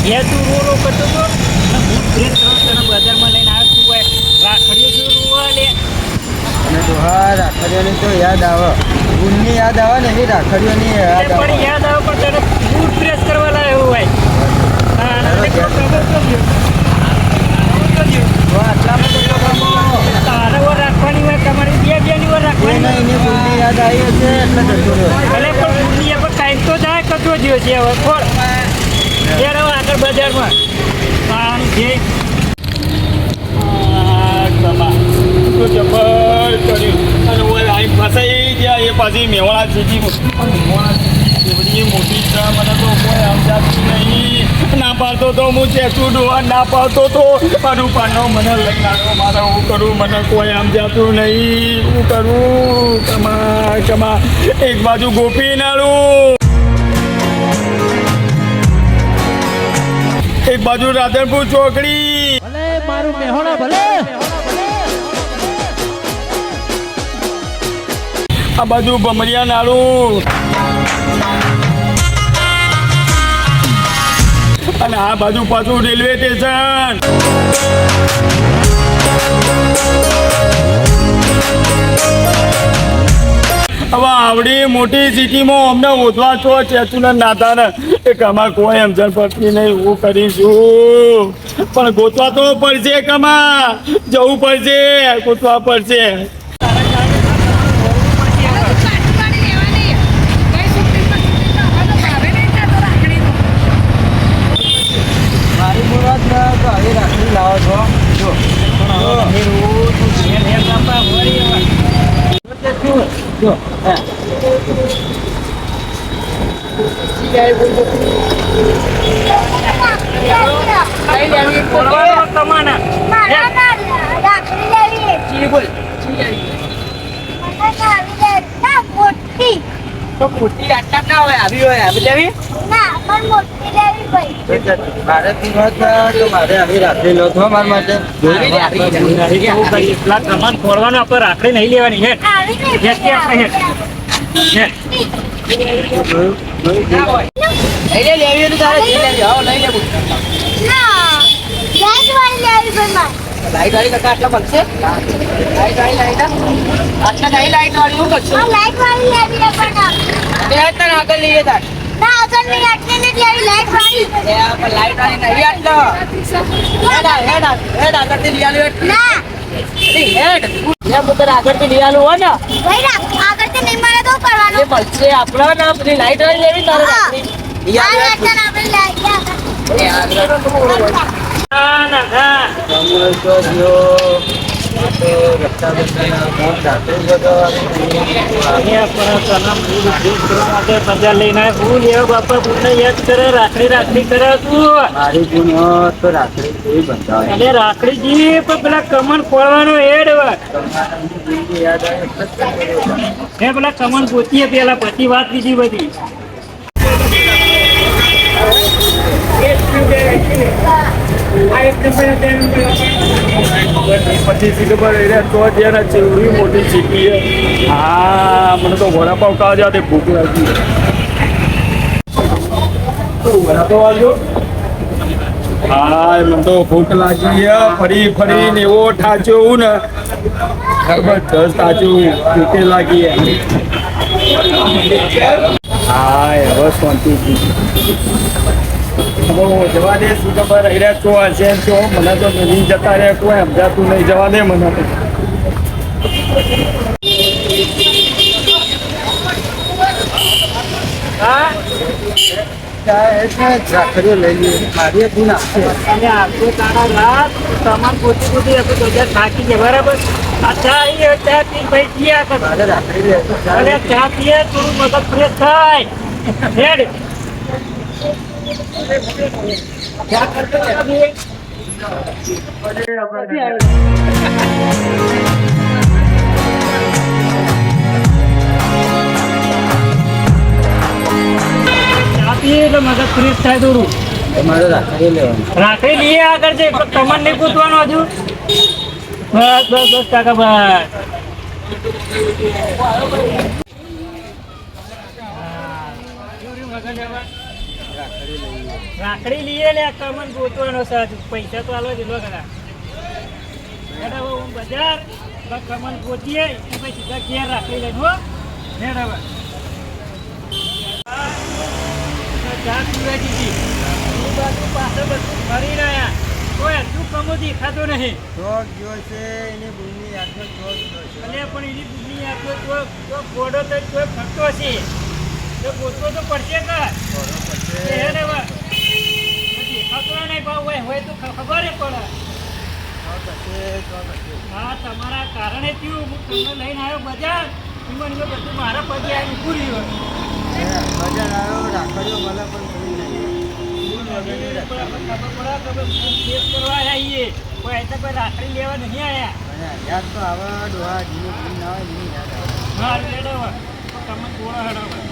એ તું રો કરતો તો ફ્રેશ તને બજારમાં લઈને આવ્યો તું હોય રાખડીઓ જો રોવા લે અને તો હા રાખડીઓની તો યાદ આવે ઊનની યાદ આવે ને એવી રાખડીઓની યાદ આવે પણ યાદ આવે પણ તને ફૂડ ફ્રેશ કરવા લાવ્યો હોય તારે વાર રાખવાની હોય તમારી બેની વાર રાખવાની એની ઊનની યાદ આવી હશે એટલે જતો રહ્યો ભલે પણ ઊનની પર ટાઈમ તો જાય કચો જ્યો છે હવે ખોળ ત્યારે આગળ બજારમાં પાણી છે જબર કર્યું અને ઓય આઈ ફસાઈ ગયા એ પાછી મેવાડા સીધી બધી મોટી છે મને તો કોઈ સમજાતું નહીં ના પાડતો તો હું ચેતું ડોવા ના પાડતો તો મારું પાનો મને લઈ આવ્યો મારે હું કરું મને કોઈ સમજાતું નહીં હું કરું કમા એક બાજુ ગોપી નાડું એક બાજુ રાધનપુર ચોકડી ભલે મારું મેહોણા ભલે આ બાજુ ભમરિયા નાળું અને આ બાજુ પાછું રેલવે સ્ટેશન હવે આવડી મોટી સિટીમાં અમને ઓધવા છો ચેતુના નાતા ને એક આમાં કોઈ સમજણ પડતી નહીં હું કરીશું પણ ગોતવા તો પડશે કમા જવું પડશે ગોતવા પડશે મારી મુરાદ તો આવી રાખડી લાવો છો જો જો તો મોટી આટલા ના હોય આવી હોય આવી લેવી મારે મુરાદ તો મારે આવી રાખડી લો છો મારા માટે એટલા કમાન ખોરવાનું આપણે રાખડી નહીં લેવાની હે લાઈટ વાળી કાકા આટલા બનશે લાઈટ વાળી આટલા નહીં લાઈટ વાળી હું કરશું લાઈટ વાળી લેવી પણ આગળ લઈએ તાર ના આગળ નહીં આટલે ને લેવી લાઈટ વાળી લાઈટ વાળી નહીં આટલો હેડ આગળથી લઈ આલું ના હેડ પુત્ર આગળથી લઈ આલું હોય ને ભાઈ આગળ થી નહીં મળે તો કરવાનું એ મળશે આપણો ને પેલી લાઈટ વાળી લેવી તારે રાખડી લઈ આલું આપણે લાઈટ રાખડી કરે તું મારી ગુનો તો રાખડી બંધાવે રાખડી પેલા કમન ખોલવાનો હેડ યાદ આવે પેલા કમન પોતીએ પેલા પછી વાત બીજી બધી પછી સીટ પર તો ત્યાં ચેવડી મોટી ચીકી હા મને તો વડાપાવ ખાવા જવા તે ભૂખ લાગી વડાપાવ આવ્યો હા મને તો ભૂખ લાગી ફરી ફરીને એવો ઠાચ્યો હું ને જબરદસ્ત ઠાચ્યું ભૂખે લાગી હા હવે શાંતિ જવા દે શું ખબર રહ્યા છો હશે છો મને તો નહીં જતા રહ્યા કોઈ સમજાતું નહીં જવા દે મને તો રાખડીઓ લઈ લઈએ મારી ગુણ આપશે તમામ પોતી પોતી બજાર થાકી છે બરાબર આ ચા ચા પી ભાઈ પીયા મારે રાખડી લે અરે ચા પીએ થોડું મગજ ફ્રેશ થાય હેડ એટલે મગજ ફ્રેશ થાય થોડું તમારે રાખડી લેવાનું રાખડી લઈએ આગળ છે તમને નહીં પૂછવાનું હજુ બસ બસ બસ કાકા બસ રાખડી લઈએ. રાખડી લઈએ લે કમન ગોતવાનો સાથ પૈસા તો આલો જેટલો ખરા હેડ હવે હું બજાર બસ કમન ગોતીએ પછી સીધા ઘેર રાખડી લઈને હો હેડ હવે ચા પીવા દીધી એ બાજુ પાછળ બધું ફરી રહ્યા કોઈ હજુ કમો દેખાતો નહીં ચોક જો છે એની બુનની યાદનો ચોક જો છે. અને પણ એની બુદ્ધિ આટલો તો ઘોડો તો કોઈ ફરતો છે તો ગોતવો તો પડશે કે બરોબર છે. હે ને હવે દેખાતો નહીં ભાવ હોય તો ખબર પડે ચોક હશે, ચોક હશે. હા તમારા કારણે થયું હું તમને લઈને આવ્યો બજાર એમાં ને બધું મારા પગે આવી પૂરી હોય બજાર આવ્યો રાખડીઓ મળે પણ કોઈ નહીં. ફૂલ વગરની રાખડી. ખબર પડે કે કેસ કરવા આવીએ કોઈ એટલે કોઈ રાખડી લેવા નહીં આવ્યા અને યાદ તો આવે ડોહા જીનું ફૂલ ના હોય એની યાદ આવે. હા લેડો હવે તમે ગોળા હેડો હવે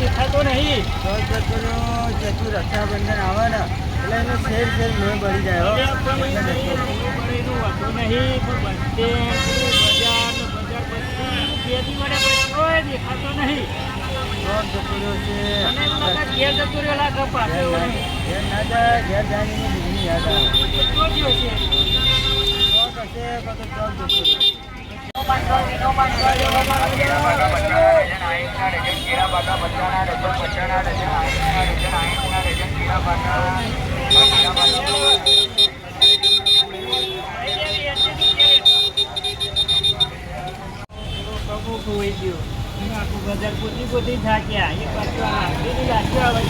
દેખાતો નહીં ચોક જતો રહ્યો, જતું રક્ષાબંધન આવે ને એટલે એનો શેર શેર લોહી બળી જાય હો. એટલે જતો રહ્યો. ચોક જતો રહ્યો છે. ઘેર ના જાય, ઘેર જાય એની બુનની યાદ આવે. ચોક હશે કાં તો ચોક જતો રહ્યો. આખું બજાર પોતી થાક્યા એ પાછું આ રાખડીની લાગ્યો આવે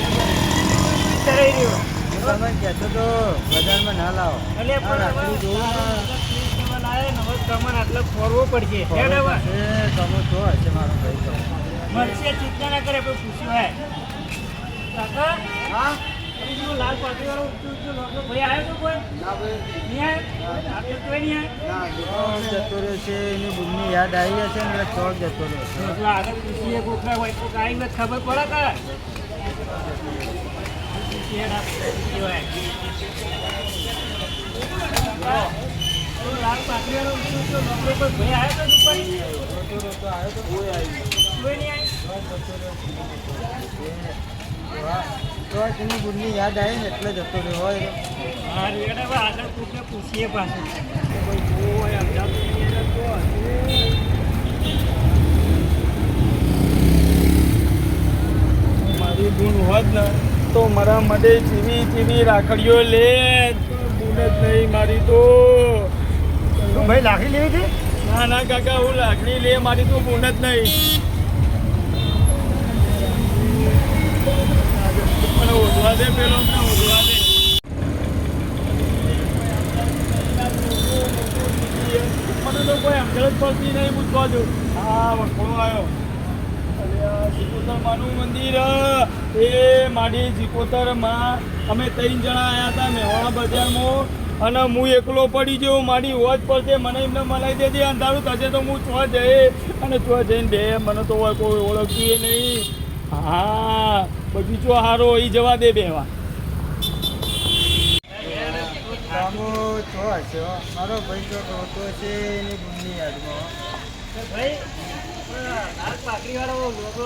તરાઈ રહ્યો તમે કહેતો તો બજારમાં ના લાવો. એટલે આ રાખડી જોવું કમન આટલો ફરવો પડશે હેડ હવે છે. તમે તો હશે મારો ભાઈ તો. મળશે ચિંતા ના કરે પણ પૂછ્યું હે કાકા હા? પેલું લાલ પાટી વાળો ભાઈ આવ્યો તો કોઈ ના ભાઈ. નહીં આવ્યો આપણે કોઈ નહીં આવ્યો ના, ચોક જતો રહ્યો છે એની બુનની યાદ આવી હશે ને એટલે ચોક જતો રહ્યો છે. જો આગળ પૂછીએ કોકરા હોય કોક આવીને જ ખબર પડે કે પૂછીએ ના કહેવાય. લાલ પાટી વાળો નોકરી પર ભાઈ આવ્યો તો દુપારી રોતો આવ્યો તો કોઈ આવી. કોઈ નહીં આવ્યો તો તેની બુનની યાદ આવી ને એટલે જતો રહ્યો હોય તો. હા રેડ હવે આગળ કોકને પૂછીએ પાછું કે કોઈ જોવું હોય અમદાવાદ મારી ગુણ હોત ને તો મારા માટે ચીવી ચીવી રાખડીઓ લે ગુણ જ નહીં મારી તો ભાઈ લાખી લેવી છે. ના ના કાકા હું રાખડી લે મારી તો ગુણ જ નહીં મને ઓઢવા દે પેલો મને ઓઢવા દે મને તો કોઈ સમજણ જ પડતી નહીં પૂછવા દઉં હા વખોડો આવ્યો જીકોતરમાનું મંદિર એ મારી જીકોતરમાં અમે 3 જણા આવ્યા હતા મેવાડા બજારમાં અને હું એકલો પડી ગયો મારી હોજ પડશે મને એમને મલાઈ દેજે અંધારું થશે તો હું ચો જઈએ અને ચો જઈને બે મને તો કોઈ ઓળખતું નહીં હા બગીચો હારો એ જવા દે બેવા બાબુ તો હશે હો. મારો ભાઈ તો રોતો છે એની બુનની યાદમાં. ભાઈ લાલ પાકડી વાળો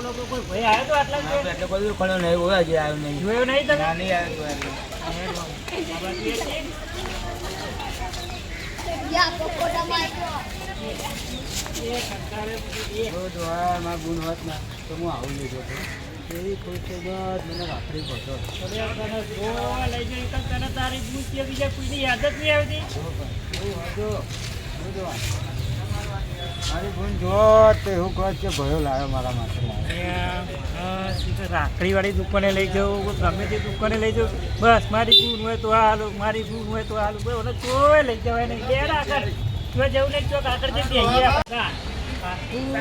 લોકો કોઈ ભાઈ આવ્યો તો આટલા જ એટલે બધું ખણો નહીં હોય હજી આવ્યો નહીં. જોયો નહીં તમે ના, નહીં આવ્યો એટલે. યા પકોડા માર્યો જો જોવા મારા ગુણ હોત ને તો હું આવું લીધો હતો. એવી ખુશ થઈ ગયો મને રાખડી પહોંચો. તને તારી બુદ્ધ કે બીજા કોઈની યાદ જ નહીં આવતી મારી ગુણ જો તો એવું કહે કે ભયો લાવ્યો મારા માટે લાવ્યો. રાખડી વાળી દુકાને લઈ જાઉં ગમે તે દુકાને લઈ જાઉં બસ મારી ગુણ હોય તો હાલું મારી ગુણ હોય તો હાલું બસ ચોય લઈ જવાય નહીં લેડ આગળ જો જવું નહીં ચોક આગળ જઈ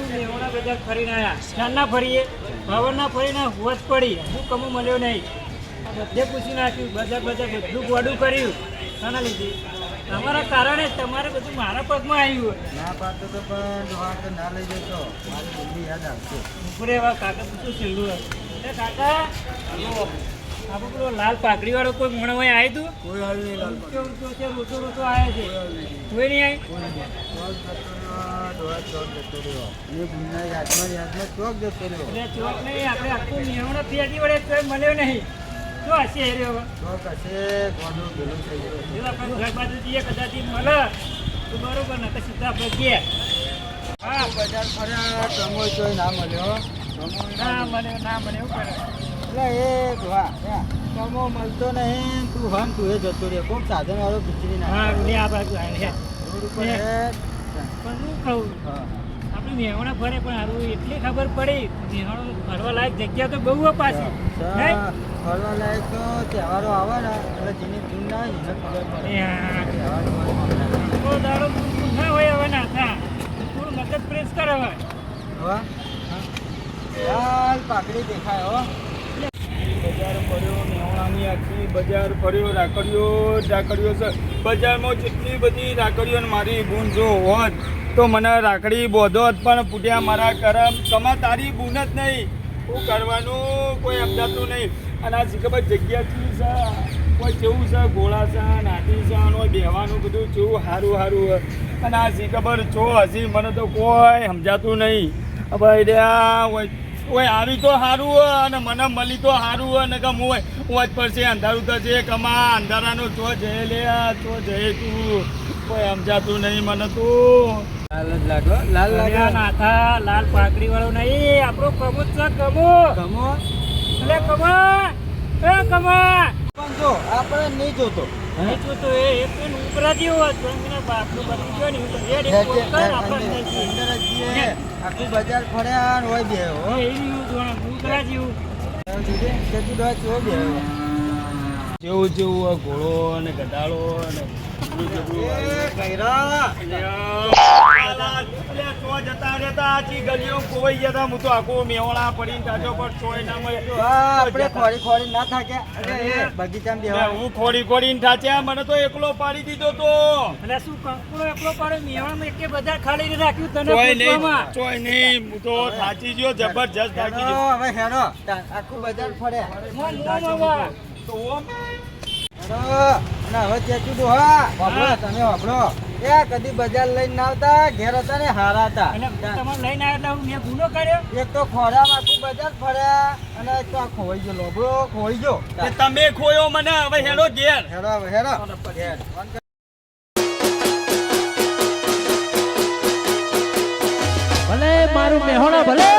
મેવાડા બજાર ફરીને આવ્યા ચાંદના ફરીએ ભાવના ફરીને હોજ પડી હું કમો મળ્યો નહીં બધે પૂછી નાખ્યું બજાર બધું ગોડું કર્યું આના લીધે તમારા કારણે તમારે બધું મારા પગમાં આવ્યું ના પાડતો તો પણ દોહા તો ના લઈ જતો મારી બુદ્ધિ યાદ આવશે. ઉપરે એવા કાકા પૂછું છેલ્લું એ કાકા આપણે પેલો લાલ પાકડી વાળો કોઈ મણ હોય આવ્યું તું કોઈ આવ્યું નહીં લાલ ઊંચો ઊંચો છે રોતો રોતો આવે છે કોઈ નહીં આવી કોઈ નહીં. ચોક જતો રહ્યો એ ભૂલના યાદમાં ચોક જતો રહ્યો એટલે ચોક નહીં, આપણે આખું મેવણો ત્યાંથી વળે તોય મળ્યો નહીં. શું હશે એ રહ્યો? ચોક હશે ગોડું ભેલું થઈ ગયું જો આપણે ઘર બાજુ જઈએ કદાચ ઈ મળે તો બરોબર, ને તો સીધા આપણે ઘેર. હા, બજાર ફર્યા સમય ચોય ના મળ્યો ના મને એવું કરે. એટલે એ ધોવા કમો મળતો નહીં તું હમ તું એ જતો રહે કોક સાધન વાળો ખીચડી હા, ના લે આ બાજુ આ લે. રોડ ઉપર હે. પણ હું કહું, હા. આપણે મેહોણા ફરે પણ હારું એટલી ખબર પડી મેહોણા ફરવા લાયક જગ્યા તો બહુ હો પાછી. નહીં? ફરવા લાયક તો તહેવારો આવે ને એટલે જેની ધૂન ના હોય ને એને ખબર પડે એ હા. તહેવારો આવે. તો દાડો ના હોય હવે ના થા. થોડું મગજ ફ્રેશ કર હવે. હવે લાલ પાકડી દેખાય હો બજાર ફર્યો મેવાણાની આખી બજાર ફર્યો રાખડીઓ છે બજારમાં જેટલી બધી રાખડીઓ ને મારી બૂન જો હોત તો મને રાખડી બોધોત પણ પૂટ્યા મારા કરમ કમા તારી બૂન જ નહીં શું કરવાનું કોઈ સમજાતું નહીં અને આ ખબર જગ્યા ચી છે કોઈ કેવું છે ઘોડા છે નાટી છે અને બેહવાનું બધું કેવું સારું અને આ ખબર છો હજી મને તો કોઈ સમજાતું નહીં હવે રહ્યા હોય આવી તો સારું હોય અને મને મળી તો સારું હોય ને કે હું જ પડશે અંધારું તો છે કમા અંધારાનો ચો જઈ લે ચો જઈ તું કોઈ સમજાતું નહીં મને તું લાલ જ લાગો લાલ અરે લાગે નાથા, લાલ પાઘડી વાળો નહીં, આપણો કમો જ છે કમો. ગમો એટલે કમા, એ કમા. પણ જો આપણે નહીં જોતો એ જો તો એ પેન ઉપરા જેવો હતો, એના બાપનું બની ગયો ને હું તો હેડ એક વખત કર, આપણે નહીં જઈએ. અંદર જ જઈએ. આખું બજાર ફર્યા ને હોય બે હો એ રહ્યું જોવાનું, ઉપરા જેવું. કેટલી દવા ચો બે જેવું ઘોડો અને ગધાડો અને હું તો આખું મેવણા પડીને તાજો પણ ચોય ના મળે આપણે ખોરી ખોરી ના થાકે બગીચામાં બેહવા હું ખોડીને થાચ્યા મને તો એકલો પાડી દીધો તો એટલે શું કંકુડો એકલો પાડે મેવાડામાં એકે બધા ખાલી ને રાખ્યું તને ચોય નહીં પૂછવામાં. ચોય નહીં હું તો થાચી ગયો જબરજસ્ત થાચી ગયો હેડો, હવે હેડો આખું બજાર ફર્યા મોમાં. તો ઓમ હેડો. અને હવે ચેચું તો હા વાપરો તમે વાપરો એ કદી બજાર લઈને ના આવતા ઘેર હતા ને હારા હતા અને તમારે લઈને આવ્યા એટલે મેં ભૂલો કર્યો. એક તો ખોરામાં આખું બજાર ફર્યા અને એક તો આ ખોવાઈ ગયો લોબડો ખોવાઈ ગયો તે તમે ખોયો મને હવે હેડો ઘેર હેડો હવે હેડો ઘેર. ભલે મારું મેહોણા ભલે